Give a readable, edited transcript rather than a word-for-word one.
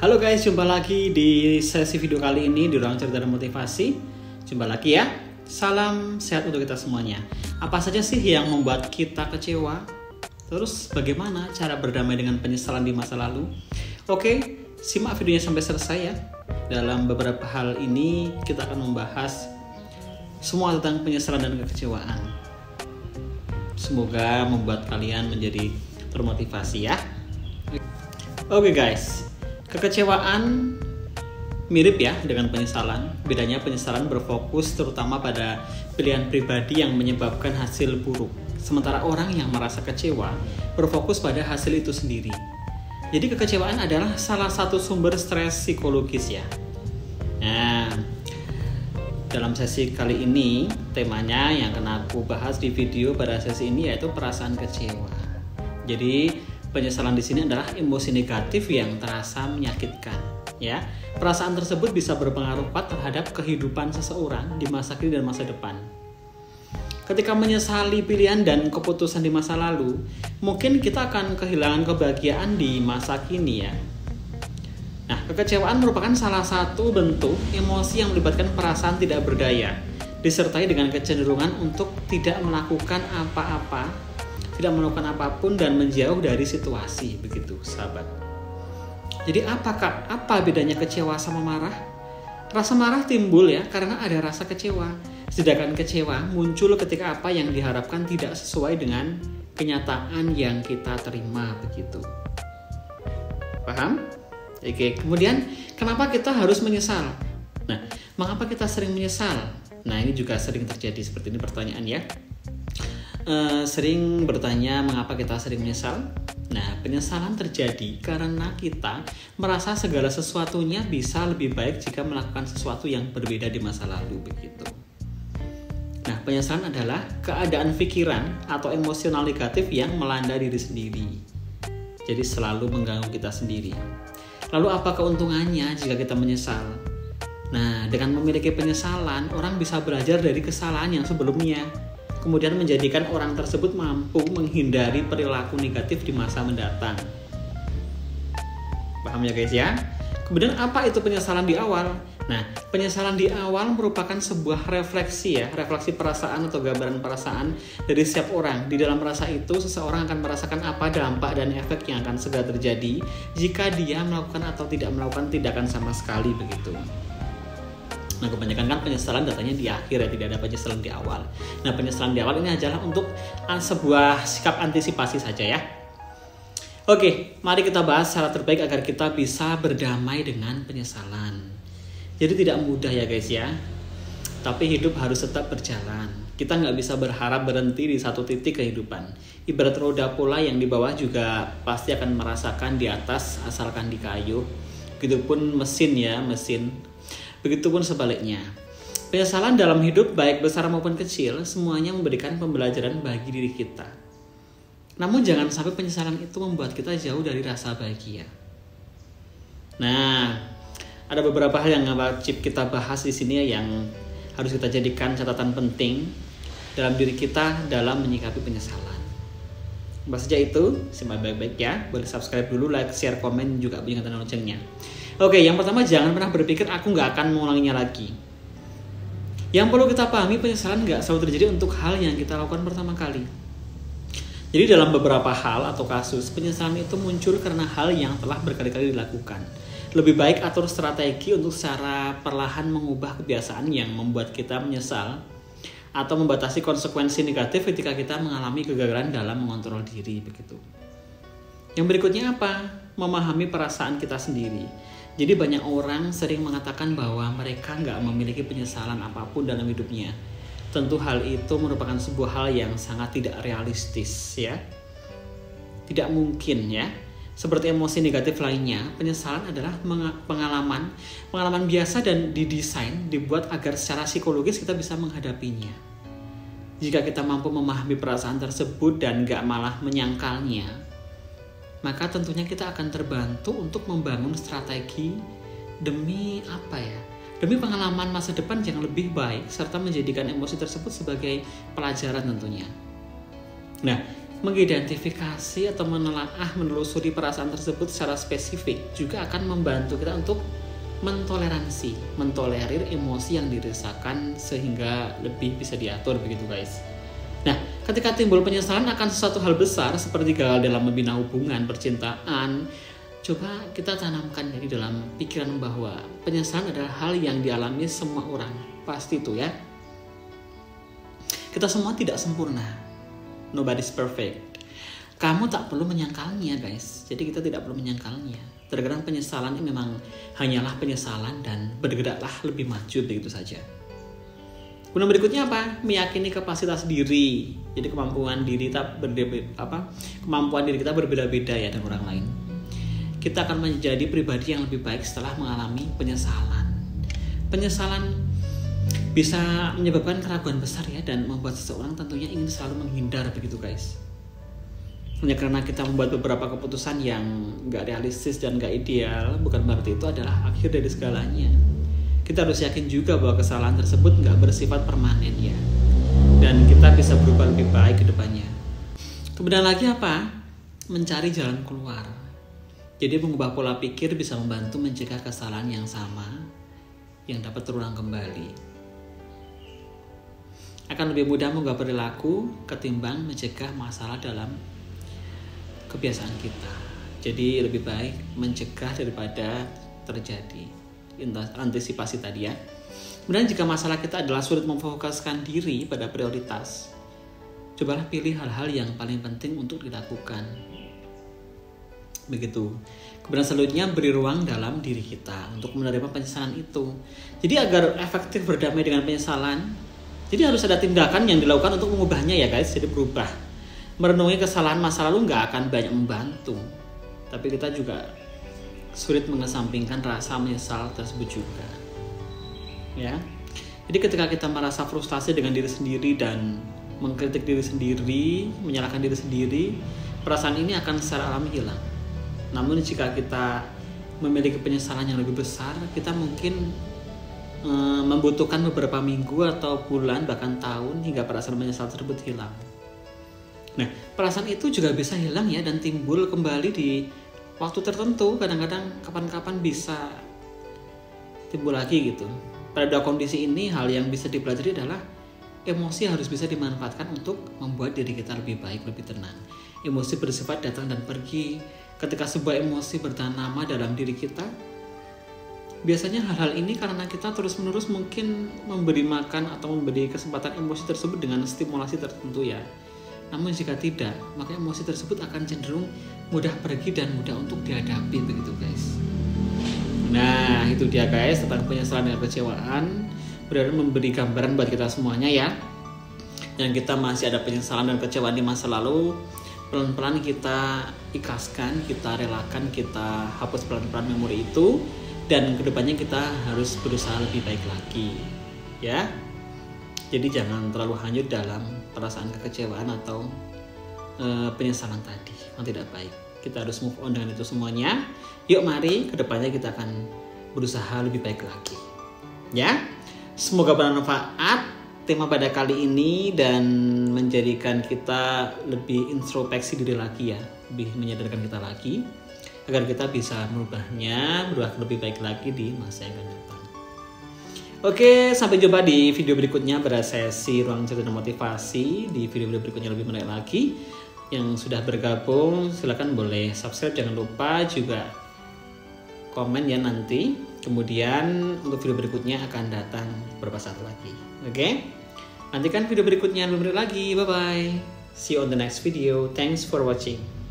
Halo guys, jumpa lagi di sesi video kali ini di ruang cerita dan motivasi. Jumpa lagi ya. Salam sehat untuk kita semuanya. Apa saja sih yang membuat kita kecewa? Terus bagaimana cara berdamai dengan penyesalan di masa lalu? Oke, simak videonya sampai selesai ya. Dalam beberapa hal ini kita akan membahas semua tentang penyesalan dan kekecewaan. Semoga membuat kalian menjadi termotivasi ya. Oke guys, kekecewaan mirip ya dengan penyesalan. Bedanya penyesalan berfokus terutama pada pilihan pribadi yang menyebabkan hasil buruk. Sementara orang yang merasa kecewa berfokus pada hasil itu sendiri. Jadi kekecewaan adalah salah satu sumber stres psikologis ya. Nah, dalam sesi kali ini temanya yang akan aku bahas di video pada sesi ini yaitu perasaan kecewa. Jadi penyesalan di sini adalah emosi negatif yang terasa menyakitkan, ya. Perasaan tersebut bisa berpengaruh kuat terhadap kehidupan seseorang di masa kini dan masa depan. Ketika menyesali pilihan dan keputusan di masa lalu, mungkin kita akan kehilangan kebahagiaan di masa kini, ya. Nah, kekecewaan merupakan salah satu bentuk emosi yang melibatkan perasaan tidak berdaya, disertai dengan kecenderungan untuk tidak melakukan apa-apa, tidak melakukan apapun dan menjauh dari situasi, begitu sahabat. Jadi apa bedanya kecewa sama marah? Rasa marah timbul ya karena ada rasa kecewa. Sedangkan kecewa muncul ketika apa yang diharapkan tidak sesuai dengan kenyataan yang kita terima, begitu. Paham? Oke, kemudian kenapa kita harus menyesal? Nah, mengapa kita sering menyesal? Nah, ini juga sering terjadi seperti ini pertanyaan ya. Sering bertanya mengapa kita sering menyesal. Nah, penyesalan terjadi karena kita merasa segala sesuatunya bisa lebih baik jika melakukan sesuatu yang berbeda di masa lalu, begitu. Nah, penyesalan adalah keadaan pikiran atau emosional negatif yang melanda diri sendiri. Jadi selalu mengganggu kita sendiri. Lalu apa keuntungannya jika kita menyesal? Nah, dengan memiliki penyesalan, orang bisa belajar dari kesalahan yang sebelumnya, kemudian menjadikan orang tersebut mampu menghindari perilaku negatif di masa mendatang. Paham ya guys ya? Kemudian apa itu penyesalan di awal? Nah, penyesalan di awal merupakan sebuah refleksi ya, refleksi perasaan atau gambaran perasaan dari setiap orang. Di dalam rasa itu, seseorang akan merasakan apa dampak dan efek yang akan segera terjadi jika dia melakukan atau tidak melakukan tindakan sama sekali, begitu. Nah, kebanyakan kan penyesalan datanya di akhir ya, tidak ada penyesalan di awal. Nah, penyesalan di awal ini adalah untuk sebuah sikap antisipasi saja ya. Oke, mari kita bahas cara terbaik agar kita bisa berdamai dengan penyesalan. Jadi tidak mudah ya guys ya. Tapi hidup harus tetap berjalan. Kita nggak bisa berharap berhenti di satu titik kehidupan. Ibarat roda pola yang di bawah juga pasti akan merasakan di atas asalkan dikayuh. Begitupun mesin ya, mesin. Begitupun sebaliknya. Penyesalan dalam hidup baik besar maupun kecil semuanya memberikan pembelajaran bagi diri kita. Namun jangan sampai penyesalan itu membuat kita jauh dari rasa bahagia. Nah, ada beberapa hal yang wajib kita bahas di sini yang harus kita jadikan catatan penting dalam diri kita dalam menyikapi penyesalan. Apa saja itu? Simak baik-baik ya. Boleh subscribe dulu, like, share, komen, juga bunyikan tanda loncengnya. Oke, yang pertama jangan pernah berpikir aku nggak akan mengulanginya lagi. Yang perlu kita pahami, penyesalan nggak selalu terjadi untuk hal yang kita lakukan pertama kali. Jadi dalam beberapa hal atau kasus, penyesalan itu muncul karena hal yang telah berkali-kali dilakukan. Lebih baik atur strategi untuk secara perlahan mengubah kebiasaan yang membuat kita menyesal atau membatasi konsekuensi negatif ketika kita mengalami kegagalan dalam mengontrol diri, begitu. Yang berikutnya apa? Memahami perasaan kita sendiri. Jadi banyak orang sering mengatakan bahwa mereka nggak memiliki penyesalan apapun dalam hidupnya. Tentu hal itu merupakan sebuah hal yang sangat tidak realistis ya. Tidak mungkin ya. Seperti emosi negatif lainnya, penyesalan adalah pengalaman biasa dan didesain, dibuat agar secara psikologis kita bisa menghadapinya. Jika kita mampu memahami perasaan tersebut dan nggak malah menyangkalnya, maka tentunya kita akan terbantu untuk membangun strategi demi apa ya? Demi pengalaman masa depan yang lebih baik serta menjadikan emosi tersebut sebagai pelajaran tentunya. Nah, mengidentifikasi atau menelusuri perasaan tersebut secara spesifik juga akan membantu kita untuk mentolerir emosi yang dirasakan sehingga lebih bisa diatur begitu guys. Nah, ketika timbul penyesalan akan sesuatu hal besar seperti gagal dalam membina hubungan percintaan, coba kita tanamkan di dalam pikiran bahwa penyesalan adalah hal yang dialami semua orang. Pasti itu ya. Kita semua tidak sempurna. Nobody's perfect. Kamu tak perlu menyangkalnya guys. Jadi kita tidak perlu menyangkalnya. Terkadang penyesalan ini memang hanyalah penyesalan dan bergeraklah lebih maju begitu saja. Kemudian berikutnya apa? Meyakini kapasitas diri. Jadi kemampuan diri kita berbeda-beda ya dengan orang lain. Kita akan menjadi pribadi yang lebih baik setelah mengalami penyesalan. Penyesalan bisa menyebabkan keraguan besar ya, dan membuat seseorang tentunya ingin selalu menghindar begitu guys. Hanya karena kita membuat beberapa keputusan yang gak realistis dan gak ideal, bukan berarti itu adalah akhir dari segalanya. Kita harus yakin juga bahwa kesalahan tersebut gak bersifat permanen ya, dan kita bisa berubah lebih baik ke depannya. Kemudian lagi apa? Mencari jalan keluar. Jadi mengubah pola pikir bisa membantu mencegah kesalahan yang sama yang dapat terulang kembali. Akan lebih mudah mengubah perilaku ketimbang mencegah masalah dalam kebiasaan kita. Jadi lebih baik mencegah daripada terjadi. Antisipasi tadi ya. Kemudian jika masalah kita adalah sulit memfokuskan diri pada prioritas, cobalah pilih hal-hal yang paling penting untuk dilakukan. Begitu. Kemudian selanjutnya beri ruang dalam diri kita untuk menerima penyesalan itu. Jadi agar efektif berdamai dengan penyesalan, jadi harus ada tindakan yang dilakukan untuk mengubahnya ya guys. Jadi berubah. Merenungi kesalahan masa lalu nggak akan banyak membantu. Tapi kita juga sulit mengesampingkan rasa menyesal tersebut juga. Ya. Jadi ketika kita merasa frustasi dengan diri sendiri dan mengkritik diri sendiri, menyalahkan diri sendiri, perasaan ini akan secara alami hilang. Namun jika kita memiliki penyesalan yang lebih besar, kita mungkin membutuhkan beberapa minggu atau bulan bahkan tahun hingga perasaan menyesal tersebut hilang. Nah, perasaan itu juga bisa hilang ya dan timbul kembali di waktu tertentu. Kadang-kadang kapan-kapan bisa timbul lagi gitu. Pada dua kondisi ini, hal yang bisa dipelajari adalah emosi harus bisa dimanfaatkan untuk membuat diri kita lebih baik, lebih tenang. Emosi bersifat datang dan pergi. Ketika sebuah emosi bertahan lama dalam diri kita, biasanya hal-hal ini karena kita terus-menerus mungkin memberi makan atau memberi kesempatan emosi tersebut dengan stimulasi tertentu ya. Namun jika tidak, maka emosi tersebut akan cenderung mudah pergi dan mudah untuk dihadapi begitu guys. Nah itu dia guys tentang penyesalan dan kekecewaan. Benar-benar memberi gambaran buat kita semuanya ya. Yang kita masih ada penyesalan dan kekecewaan di masa lalu, pelan-pelan kita ikhlaskan, kita relakan, kita hapus pelan-pelan memori itu. Dan kedepannya kita harus berusaha lebih baik lagi ya. Jadi jangan terlalu hanyut dalam perasaan kekecewaan atau penyesalan tadi yang tidak baik. Kita harus move on dengan itu semuanya. Yuk mari kedepannya kita akan berusaha lebih baik lagi ya. Semoga bermanfaat tema pada kali ini dan menjadikan kita lebih introspeksi diri lagi ya, lebih menyadarkan kita lagi agar kita bisa merubahnya, berubah lebih baik lagi di masa yang akan datang. Oke, sampai jumpa di video berikutnya pada sesi Ruang Cerita dan Motivasi. Di video berikutnya lebih menarik lagi. Yang sudah bergabung silakan boleh subscribe, jangan lupa juga komen ya nanti. Kemudian untuk video berikutnya akan datang beberapa saat lagi. Oke, nantikan video berikutnya lebih menarik lagi. Bye bye. See you on the next video. Thanks for watching.